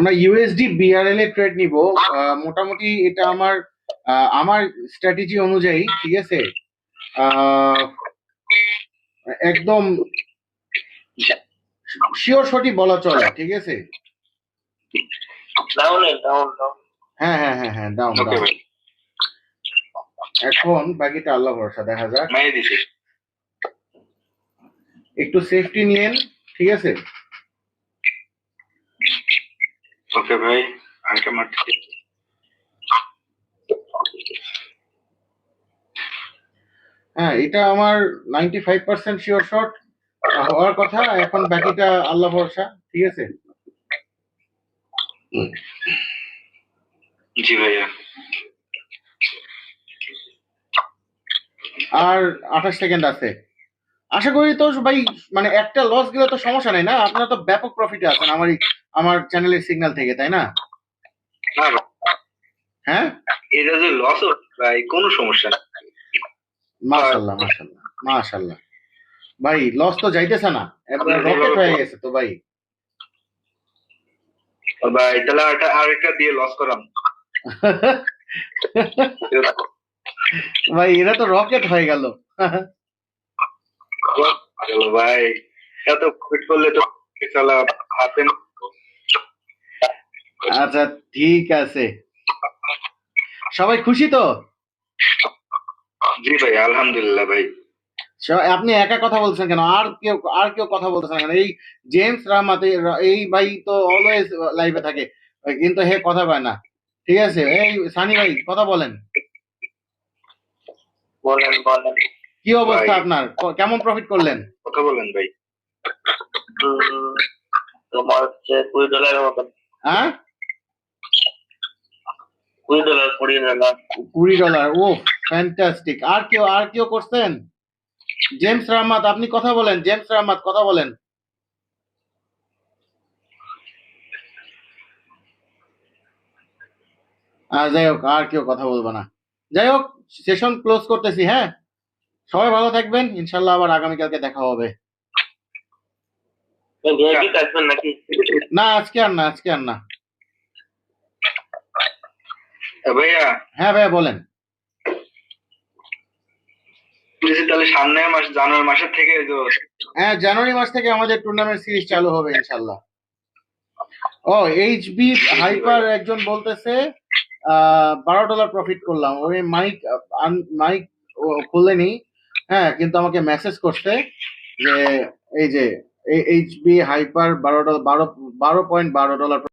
আমরা USD BRL এ trade নিব। মোটামুটি এটা আমার স্ট্র্যাটেজি অনুযায়ী, ঠিক আছে, একদম শিওর সঠিক বলা চলে, ঠিক আছে। হ্যাঁ হ্যাঁ হ্যাঁ হ্যাঁ, ডাউন ডাউন। এখন বাকিটা আল্লাহ ভরসা, দেখা যাক। একটু সেফটি নিয়েন, ঠিক আছে। ওকে ভাই, আরেকটা মারতে। হ্যাঁ, এটা আমার 95% শিওর শট হওয়ার কথা। এখন বাকিটা আল্লাহ ভরসা, ঠিক আছে। জি ভাইয়া। আর 28 সেকেন্ড আছে। আশা করি তো ভাই, মানে একটা লস গেলে তো সমস্যা নাই না? আপনারা তো ব্যাপক প্রফিটে আছেন আমার চ্যানেলের সিগন্যাল থেকে, তাই না? হ্যাঁ, এটা যে লস ভাই কোনো সমস্যা না। মাশাআল্লাহ মাশাআল্লাহ মাশাআল্লাহ। ভাই লস তো যাইতেছে না, একবার রকেট হয়ে গেছে তো ভাই। ভাই তাহলে আরেকটা দিয়ে লস করাম। ভাই এরা তো রকেট হয়ে গেল। ভাই এত কুইট করলে তো চালা হাতে। আচ্ছা ঠিক আছে, সবাই খুশি তো? জি ভাই, আলহামদুলিল্লাহ ভাই। আপনি একা কথা বলছেন কেন? আর কেউ কথা বলতেছেন কেন? এই জেমস রাহমাত, এই ভাই তো অলওয়েজ লাইভে থাকে, কিন্তু হে কথা পায় না, ঠিক আছে। এই সানি ভাই কথা বলেন। বলেন বলেন, কি অবস্থা আপনার? কেমন প্রফিট করলেন? কথা বলেন ভাই। তোমার হচ্ছে $20 মতন। হ্যাঁ, $20 $20। ও ফ্যান্টাস্টিক। আর কেউ করছেন? জেমস রাহমাত, আপনি কথা বলেন। জেমস রাহমাত কথা বলেন। যাই হোক, আর কেউ কথা বলবো না। যাই হোক, সেশন ক্লোজ করতেছি। হ্যাঁ, সবাই ভালো থাকবেন, ইনশাল্লাহ আবার আগামীকালকে দেখা হবে। না, আজকে আর না। ভাইয়া। হ্যাঁ ভাইয়া বলেন। তাহলে সামনে মাস জানুয়ারি মাসের থেকে হ্যাঁ, জানুয়ারি মাস থেকে আমাদের টুর্নামেন্ট সিরিজ চালু হবে ইনশাল্লাহ। ও এইচবি হাইপার একজন বলতেছে $12 প্রফিট করলাম। ওই মাইক খুলেনি, হ্যাঁ, কিন্তু আমাকে মেসেজ করছে যে এই যে এইচবি হাইপার $12.12